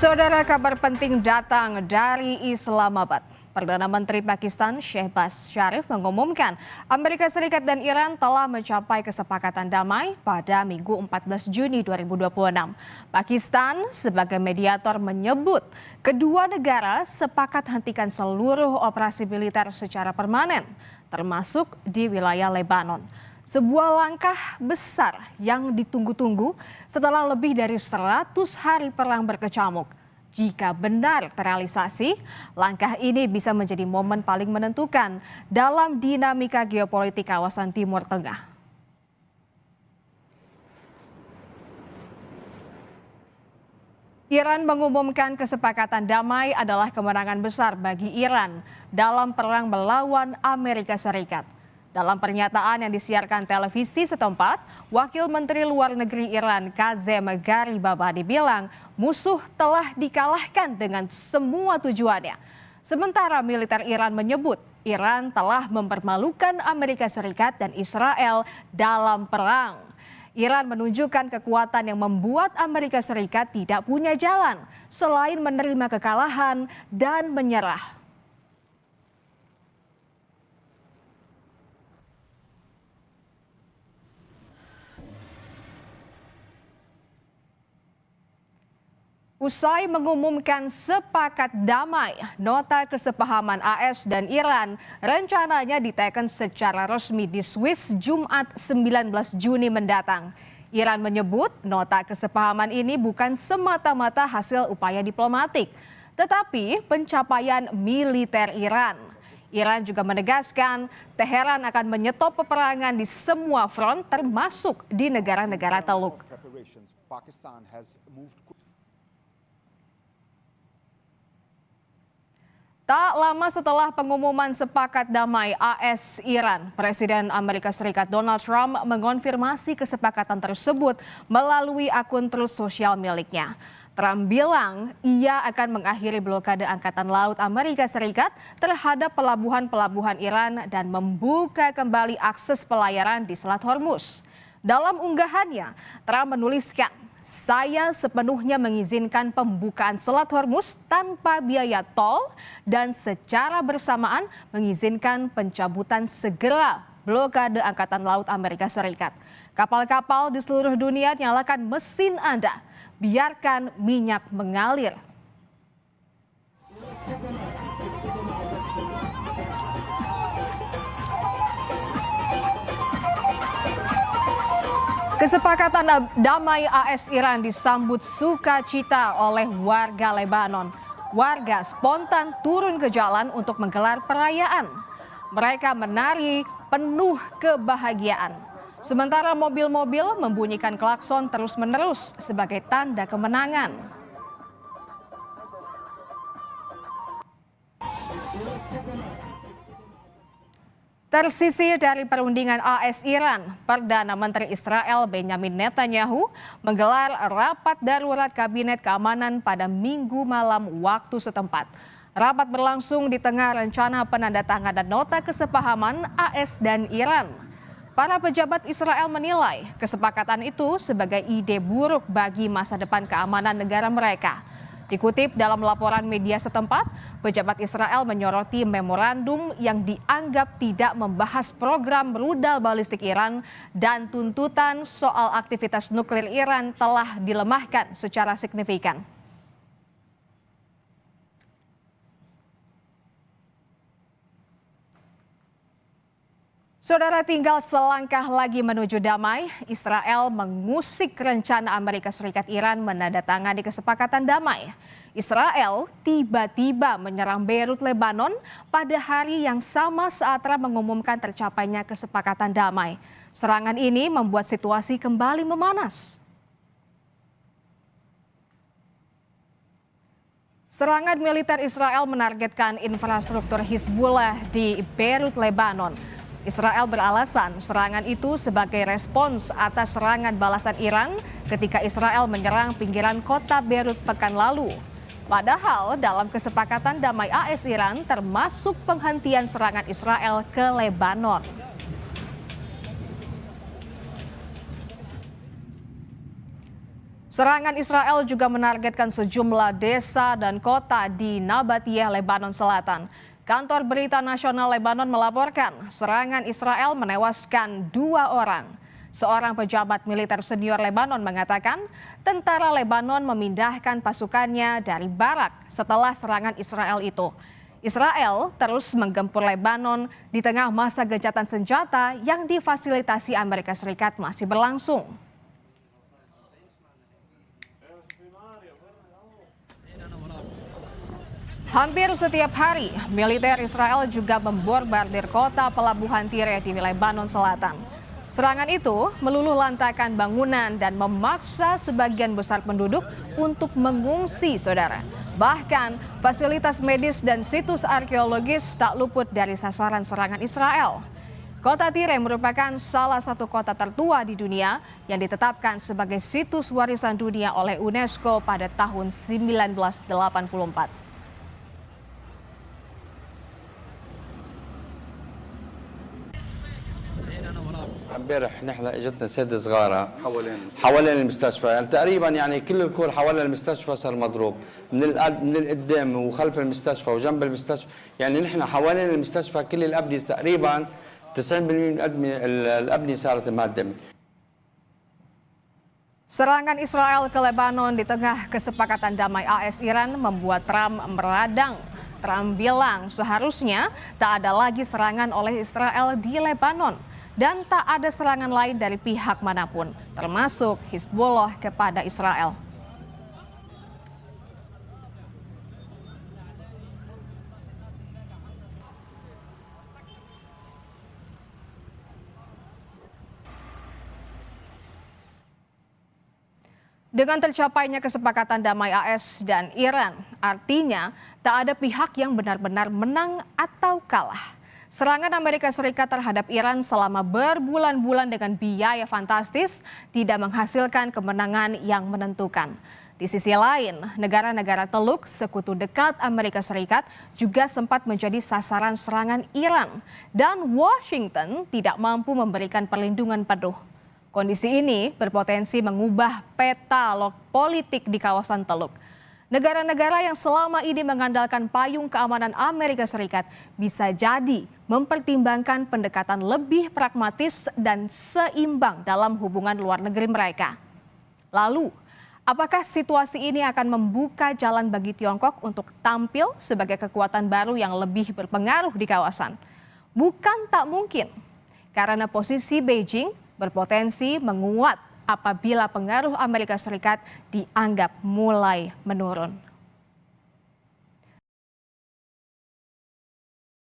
Saudara, kabar penting datang dari Islamabad. Perdana Menteri Pakistan Shehbaz Sharif mengumumkan Amerika Serikat dan Iran telah mencapai kesepakatan damai pada Minggu 14 Juni 2026. Pakistan sebagai mediator menyebut kedua negara sepakat hentikan seluruh operasi militer secara permanen, termasuk di wilayah Lebanon. Sebuah langkah besar yang ditunggu-tunggu setelah lebih dari 100 hari perang berkecamuk. Jika benar terrealisasi, langkah ini bisa menjadi momen paling menentukan dalam dinamika geopolitik kawasan Timur Tengah. Iran mengumumkan kesepakatan damai adalah kemenangan besar bagi Iran dalam perang melawan Amerika Serikat. Dalam pernyataan yang disiarkan televisi setempat, Wakil Menteri Luar Negeri Iran Kazem Garibabadi bilang musuh telah dikalahkan dengan semua tujuannya. Sementara militer Iran menyebut Iran telah mempermalukan Amerika Serikat dan Israel dalam perang. Iran menunjukkan kekuatan yang membuat Amerika Serikat tidak punya jalan selain menerima kekalahan dan menyerah. Usai mengumumkan sepakat damai, nota kesepahaman AS dan Iran rencananya diteken secara resmi di Swiss Jumat 19 Juni mendatang. Iran menyebut nota kesepahaman ini bukan semata-mata hasil upaya diplomatik, tetapi pencapaian militer Iran. Iran juga menegaskan Teheran akan menyetop peperangan di semua front termasuk di negara-negara Teluk. Tak lama setelah pengumuman sepakat damai AS-Iran, Presiden Amerika Serikat Donald Trump mengonfirmasi kesepakatan tersebut melalui akun Truth sosial miliknya. Trump bilang ia akan mengakhiri blokade Angkatan Laut Amerika Serikat terhadap pelabuhan-pelabuhan Iran dan membuka kembali akses pelayaran di Selat Hormuz. Dalam unggahannya, Trump menuliskan, "Saya sepenuhnya mengizinkan pembukaan Selat Hormuz tanpa biaya tol dan secara bersamaan mengizinkan pencabutan segera blokade Angkatan Laut Amerika Serikat. Kapal-kapal di seluruh dunia nyalakan mesin Anda, biarkan minyak mengalir." Kesepakatan damai AS-Iran disambut sukacita oleh warga Lebanon. Warga spontan turun ke jalan untuk menggelar perayaan. Mereka menari penuh kebahagiaan. Sementara mobil-mobil membunyikan klakson terus-menerus sebagai tanda kemenangan. Tersisih dari perundingan AS-Iran, Perdana Menteri Israel Benjamin Netanyahu menggelar rapat darurat Kabinet Keamanan pada Minggu malam waktu setempat. Rapat berlangsung di tengah rencana penandatanganan nota kesepahaman AS dan Iran. Para pejabat Israel menilai kesepakatan itu sebagai ide buruk bagi masa depan keamanan negara mereka. Dikutip dalam laporan media setempat, pejabat Israel menyoroti memorandum yang dianggap tidak membahas program rudal balistik Iran dan tuntutan soal aktivitas nuklir Iran telah dilemahkan secara signifikan. Saudara, tinggal selangkah lagi menuju damai, Israel mengusik rencana Amerika Serikat Iran menandatangani kesepakatan damai. Israel tiba-tiba menyerang Beirut, Lebanon pada hari yang sama saat Trump mengumumkan tercapainya kesepakatan damai. Serangan ini membuat situasi kembali memanas. Serangan militer Israel menargetkan infrastruktur Hizbullah di Beirut, Lebanon. Israel beralasan serangan itu sebagai respons atas serangan balasan Iran ketika Israel menyerang pinggiran kota Beirut pekan lalu. Padahal dalam kesepakatan damai AS Iran termasuk penghentian serangan Israel ke Lebanon. Serangan Israel juga menargetkan sejumlah desa dan kota di Nabatiyah, Lebanon Selatan. Kantor Berita Nasional Lebanon melaporkan serangan Israel menewaskan 2 orang. Seorang pejabat militer senior Lebanon mengatakan tentara Lebanon memindahkan pasukannya dari Barak setelah serangan Israel itu. Israel terus menggempur Lebanon di tengah masa gencatan senjata yang difasilitasi Amerika Serikat masih berlangsung. Hampir setiap hari, militer Israel juga membombardir kota pelabuhan Tire di Lebanon Selatan. Serangan itu meluluh lantakan bangunan dan memaksa sebagian besar penduduk untuk mengungsi, saudara. Bahkan, fasilitas medis dan situs arkeologis tak luput dari sasaran serangan Israel. Kota Tire merupakan salah satu kota tertua di dunia yang ditetapkan sebagai situs warisan dunia oleh UNESCO pada tahun 1984. امبارح نحن اجتنا سيدة صغارة حوالين المستشفى، يعني تقريبا يعني كل الكور حوالين المستشفى صار مضروب من القدام وخلف المستشفى وجنب المستشفى، يعني نحن حوالين المستشفى كل الأبنية تقريبا 90% من الأبنية صارت مهدمة. Serangan Israel ke Lebanon di tengah kesepakatan damai AS Iran membuat Trump meradang. Trump bilang seharusnya tak ada lagi serangan oleh Israel di Lebanon dan tak ada serangan lain dari pihak manapun, termasuk Hizbullah kepada Israel. Dengan tercapainya kesepakatan damai AS dan Iran, artinya tak ada pihak yang benar-benar menang atau kalah. Serangan Amerika Serikat terhadap Iran selama berbulan-bulan dengan biaya fantastis tidak menghasilkan kemenangan yang menentukan. Di sisi lain, negara-negara Teluk sekutu dekat Amerika Serikat juga sempat menjadi sasaran serangan Iran dan Washington tidak mampu memberikan perlindungan penuh. Kondisi ini berpotensi mengubah peta politik di kawasan Teluk. Negara-negara yang selama ini mengandalkan payung keamanan Amerika Serikat bisa jadi mempertimbangkan pendekatan lebih pragmatis dan seimbang dalam hubungan luar negeri mereka. Lalu, apakah situasi ini akan membuka jalan bagi Tiongkok untuk tampil sebagai kekuatan baru yang lebih berpengaruh di kawasan? Bukan tak mungkin, karena posisi Beijing berpotensi menguat apabila pengaruh Amerika Serikat dianggap mulai menurun.